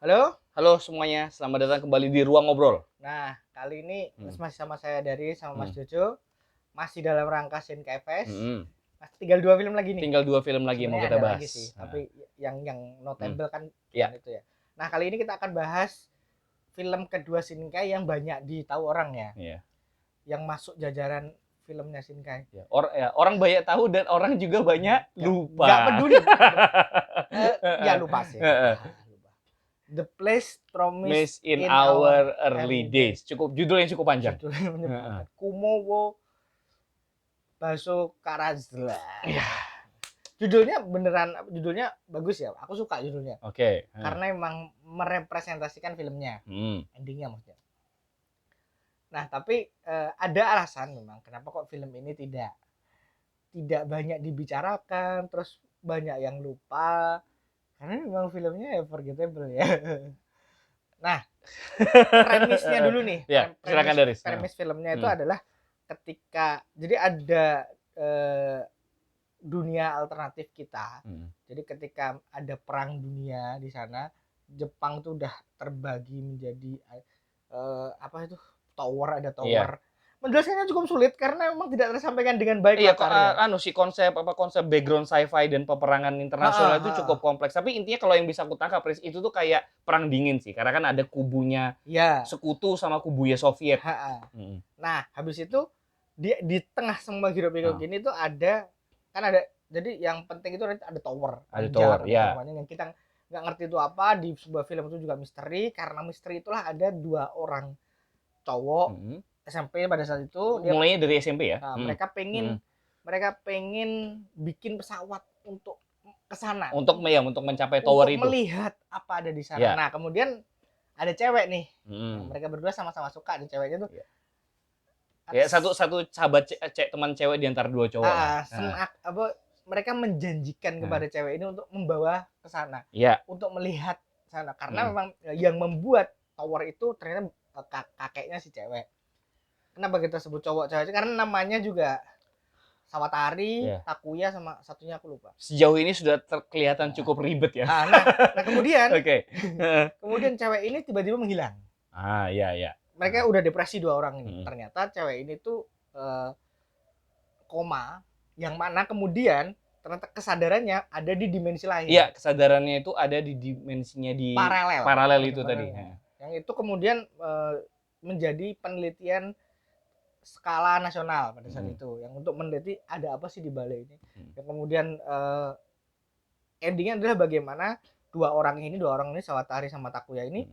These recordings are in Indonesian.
Halo. Halo semuanya, selamat datang kembali di Ruang Ngobrol. Nah, kali ini Hmm. masih sama saya Dari sama Mas Hmm. Jojo. Masih dalam rangka Sinkefest. Hmm. Masih tinggal 2 film lagi nih. Tinggal 2 film lagi yang mau Sebenarnya kita ada bahas. lagi sih, Nah. tapi yang notable kan Ya. cuman itu ya. Nah, kali ini kita akan bahas film kedua Shinkai yang banyak ditahu orang ya. Iya. Yang masuk jajaran filmnya Shinkai. Ya. Orang banyak tahu dan orang juga banyak lupa. Nggak peduli. Ya lupa sih. Lupa. The Place Promised in Our Early Days. Judul yang cukup panjang. Judulnya menyebalkan. Kumowo Baso Karazla. Iya. Judulnya bagus ya. Aku suka judulnya. Oke. Karena emang merepresentasikan filmnya. Endingnya maksudnya. Nah, tapi ada alasan memang kenapa kok film ini tidak banyak dibicarakan, terus banyak yang lupa. Karena memang filmnya ya forgettable ya. Nah, premisnya dulu nih. Ya, silakan Dari. Premis filmnya itu adalah ketika jadi ada dunia alternatif kita. Jadi ketika ada perang dunia di sana, Jepang tuh udah terbagi menjadi apa itu? Tower, ada tower. Iya. Menjelaskannya cukup sulit karena memang tidak tersampaikan dengan baik. Iya, konsep background sci-fi dan peperangan internasional itu cukup kompleks. Tapi intinya kalau yang bisa aku tangkap, itu tuh kayak perang dingin sih, karena kan ada kubunya Sekutu sama kubunya Soviet. Nah, habis itu di tengah semua hiruk-pikuk gini tuh ada jadi yang penting itu ada tower. Ada tower, ya. Yang kita nggak ngerti itu apa, di sebuah film itu juga misteri. Karena misteri itulah ada 2 orang cowok SMP pada saat itu. Mulainya dari SMP ya. Nah, mereka pengen bikin pesawat untuk ke sana. Untuk mencapai tower itu. Untuk melihat apa ada di sana. Ya. Nah, kemudian ada cewek nih. Mereka berdua sama-sama suka, di ceweknya tuh. Ya, satu sahabat teman cewek di antara 2 cowok. Mereka menjanjikan kepada cewek ini untuk membawa ke sana. Untuk melihat sana. Karena memang yang membuat tower itu ternyata kakeknya si cewek. Kenapa kita sebut cowok-cewek? Karena namanya juga Sawatari, Takuya, sama satunya aku lupa. Sejauh ini sudah kelihatan cukup ribet ya. Nah kemudian kemudian cewek ini tiba-tiba menghilang. Iya. Mereka udah depresi 2 orang ini. Ternyata cewek ini tuh koma, yang mana kemudian ternyata kesadarannya ada di dimensi lain. Iya, kesadarannya itu ada di dimensinya di paralel itu tadi. Yang itu kemudian menjadi penelitian skala nasional pada saat itu, yang untuk meneliti ada apa sih di balik ini. Yang kemudian endingnya adalah bagaimana 2 orang ini Sawatari sama Takuya ini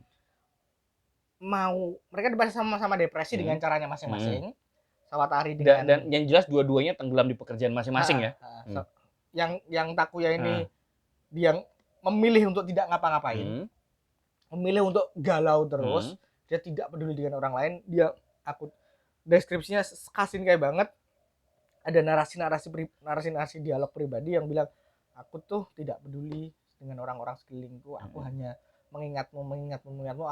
mereka sama-sama depresi dengan caranya masing-masing. Sawatari dengan dan yang jelas dua-duanya tenggelam di pekerjaan masing-masing ya. Yang Takuya ini dia memilih untuk tidak ngapa-ngapain, memilih untuk galau terus. Dia tidak peduli dengan orang lain. Deskripsinya kasin kayak banget. Ada narasi dialog pribadi yang bilang, aku tuh tidak peduli dengan orang-orang sekelilingku. Aku hanya mengingatmu.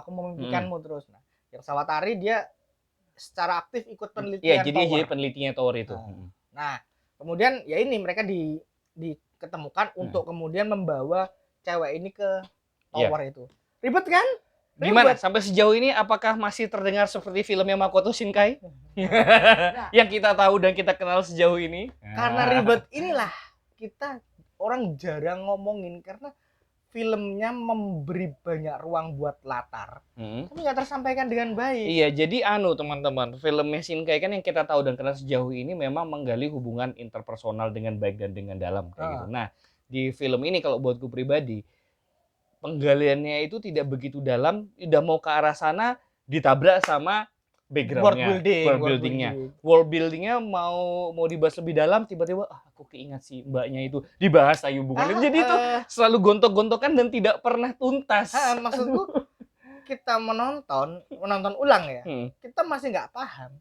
Aku memimpikanmu terus. Nah, yang Sawatari dia secara aktif ikut penelitian. Iya, jadi penelitiannya tower itu. Nah, kemudian ya ini mereka diketemukan untuk kemudian membawa cewek ini ke tower itu. Ribet kan? Gimana? Sampai sejauh ini apakah masih terdengar seperti filmnya Makoto Shinkai? Yang kita tahu dan kita kenal sejauh ini. Karena ribet inilah kita orang jarang ngomongin, karena filmnya memberi banyak ruang buat latar. Tapi nggak tersampaikan dengan baik. Iya, jadi teman-teman, filmnya Shinkai kan yang kita tahu dan kenal sejauh ini memang menggali hubungan interpersonal dengan baik dan dengan dalam kayak gitu. Nah, di film ini kalau buatku pribadi, penggaliannya itu tidak begitu dalam, udah mau ke arah sana ditabrak sama backgroundnya, world buildingnya mau dibahas lebih dalam, tiba-tiba aku keingat si mbaknya itu dibahas hubungannya, jadi itu selalu gontok-gontokan dan tidak pernah tuntas. Maksudku kita menonton ulang ya, kita masih nggak paham.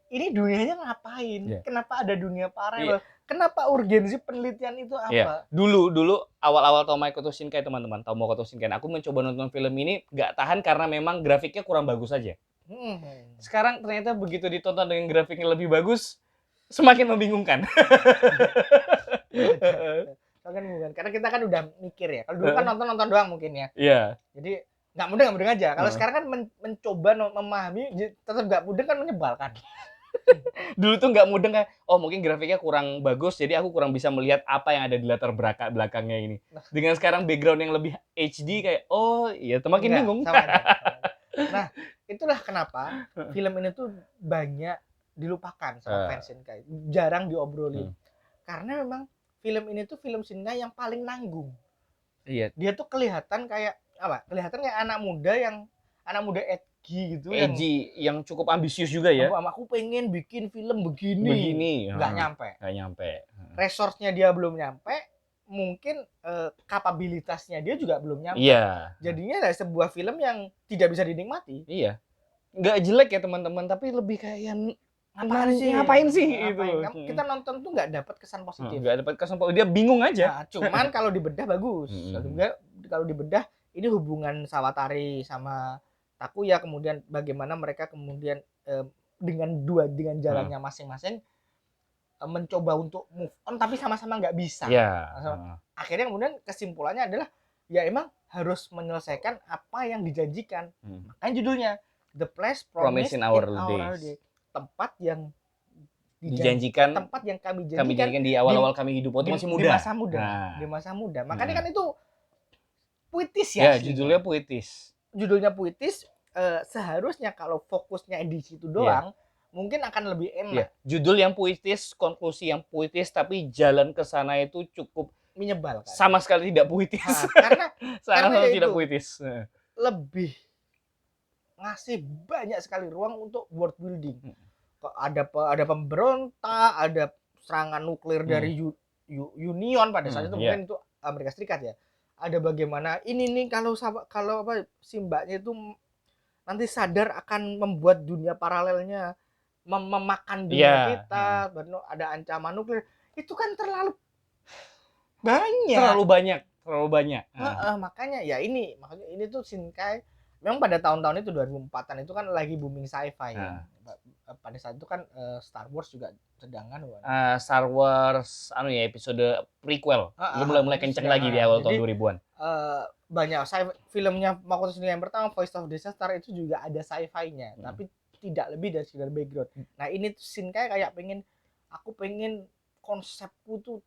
Ini dunianya ngapain? Kenapa ada dunia paralel? Kenapa urgensi penelitian itu apa? Dulu awal-awal tahu Makoto Shinkai, teman-teman, tahu Makoto Shinkai, aku mencoba nonton film ini nggak tahan karena memang grafiknya kurang bagus aja. Sekarang ternyata begitu ditonton dengan grafiknya lebih bagus, semakin membingungkan. Karena kita kan udah mikir ya. Kalau dulu kan nonton doang mungkin ya. Iya. Jadi nggak mudeng aja. Kalau sekarang kan mencoba memahami, tetap nggak mudeng kan menyebalkan. Dulu tuh nggak mudeng kayak, oh mungkin grafiknya kurang bagus, jadi aku kurang bisa melihat apa yang ada di latar belakangnya ini. Dengan sekarang background yang lebih HD kayak, oh iya, makin bingung. Sama aja. Nah, itulah kenapa film ini tuh banyak dilupakan sama fans Shinkai. Jarang diobrolin. Karena memang film ini tuh film Shinkai yang paling nanggung. Iya. Dia tuh kelihatan kayak apa? Kelihatan kayak anak muda edgy gitu, yang cukup ambisius juga ya. Aku pengen bikin film begini. Nggak nyampe. Resource-nya dia belum nyampe, mungkin kapabilitasnya dia juga belum nyampe. Iya. Jadinya ada sebuah film yang tidak bisa dinikmati. Iya. Nggak jelek ya teman-teman, tapi lebih kayak yang ngapain sih itu. Kita nonton tuh nggak dapat kesan positif. Nggak dapat kesan positif, dia bingung aja. Nah, cuman kalau dibedah bagus. Kalau dibedah ini hubungan Sawatari sama Takuya, kemudian bagaimana mereka kemudian dengan jalannya masing-masing mencoba untuk move on tapi sama-sama nggak bisa. Akhirnya kemudian kesimpulannya adalah ya emang harus menyelesaikan apa yang dijanjikan. Makanya judulnya The Place Promised in Our Day. Tempat yang dijanjikan, tempat yang kami janjikan di awal-awal kami hidup waktu masih muda. Di masa muda. Makanya kan itu puitis ya. Judulnya puitis. Seharusnya kalau fokusnya di situ doang, mungkin akan lebih enak. Judul yang puitis, konklusi yang puitis, tapi jalan ke sana itu cukup menyebalkan. Sama sekali tidak puitis. Karena tidak puitis. Lebih ngasih banyak sekali ruang untuk world building. Ada pemberontak, ada serangan nuklir dari Union pada saat itu, mungkin itu Amerika Serikat ya. Ada bagaimana ini nih kalau si mbaknya itu nanti sadar akan membuat dunia paralelnya memakan dunia kita, ada ancaman nuklir. Itu kan terlalu banyak. Makanya ya makanya ini tuh Shinkai memang pada tahun-tahun itu 2004-an itu kan lagi booming sci-fi ya. Pada saat itu kan Star Wars juga sedang Star Wars episode prequel mulai kenceng lagi di awal tahun 2000-an. Banyak filmnya Makoto Shinkai yang pertama Voice of Disaster itu juga ada sci-fi-nya, tapi tidak lebih dari sekedar background. Nah, ini tuh Shinkai kayak aku pengen konsepku tuh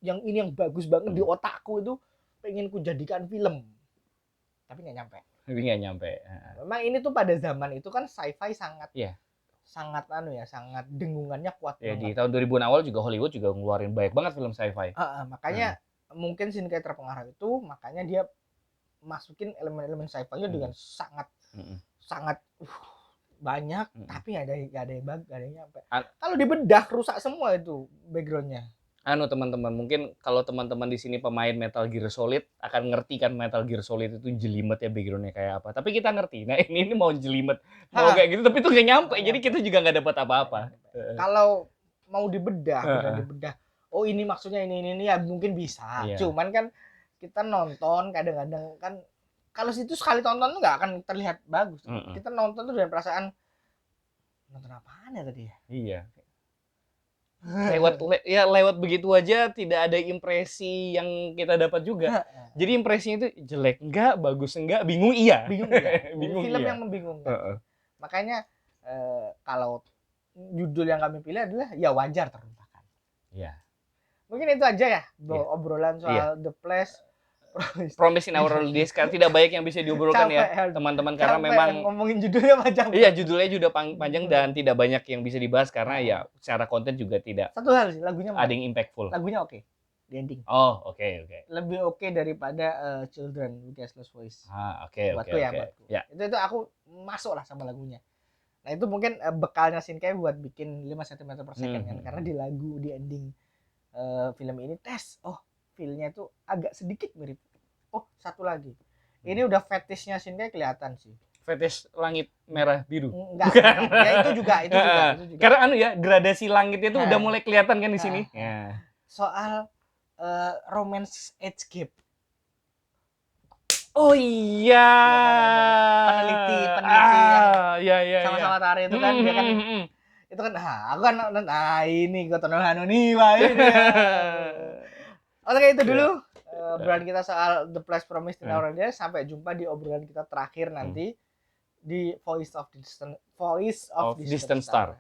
yang bagus banget di otakku itu pengen ku jadikan film. Tapi nggak nyampe. Memang ini tuh pada zaman itu kan sci-fi sangat dengungannya kuat banget. Di tahun 2000-an awal juga Hollywood juga ngeluarin banyak banget film sci-fi. Makanya mungkin Shinkai terpengaruh itu, makanya dia masukin elemen-elemen sci-fi-nya dengan sangat banyak, tapi nggak ada yang nyampe. Kalau dibedah rusak semua itu backgroundnya. Teman-teman, mungkin kalau teman-teman di sini pemain Metal Gear Solid akan ngerti kan Metal Gear Solid itu jelimet ya backgroundnya kayak apa. Tapi kita ngerti. Nah ini mau jelimet, mau kayak gitu, tapi itu nggak nyampe. Jadi kita juga nggak dapat apa-apa. Kalau mau dibedah, oh ini maksudnya ini ya mungkin bisa. Cuman kan kita nonton kadang-kadang kan kalau situ sekali tonton tuh nggak akan terlihat bagus. Kita nonton tuh dengan perasaan nonton apaan ya tadi ya? Iya. Lewat begitu aja tidak ada impresi yang kita dapat juga. Jadi impresinya itu jelek enggak, bagus enggak, bingung iya. Film yang membingungkan. Makanya kalau judul yang kami pilih adalah ya wajar terlupakan. Iya. Mungkin itu aja ya obrolan soal The Place Promised in Our Day. Sekarang tidak banyak yang bisa diobrolkan teman-teman karena memang ngomongin judulnya panjang. Iya, judulnya juga panjang dan tidak banyak yang bisa dibahas karena ya secara konten juga tidak. Satu hal sih, lagunya ada yang impactful. Lagunya oke. Di ending. Oh, oke. Lebih oke daripada Children with Restless Voice. Oke. Buatku. Itu aku masuk lah sama lagunya. Nah, itu mungkin bekalnya Shinkai buat bikin 5 cm per second kan, karena di lagu di ending film ini feel-nya itu agak sedikit mirip. Satu lagi. Ini udah fetishnya Shinkai kelihatan sih. Fetish langit merah biru. Enggak. Ya itu juga. Karena gradasi langit itu udah mulai kelihatan kan di sini. Soal romance age gap. Oh iya. Peneliti ya. Sama-sama Tari itu kan dia kan itu kan aku kan ini Kotono Hanoniwa ini. Oke, itu dulu obrolan kita soal The Place Promised Nah. Neverland. Sampai jumpa di obrolan kita terakhir nanti di Voice of Distant Star.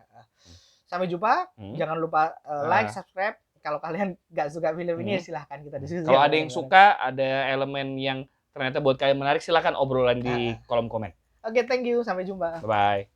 Sampai jumpa. Jangan lupa like, subscribe. Kalau kalian nggak suka film ini ya silahkan kita diskusi. Kalau ada yang suka, ada elemen yang ternyata buat kalian menarik, silahkan obrolan di kolom komen. Oke, thank you. Sampai jumpa. Bye-bye.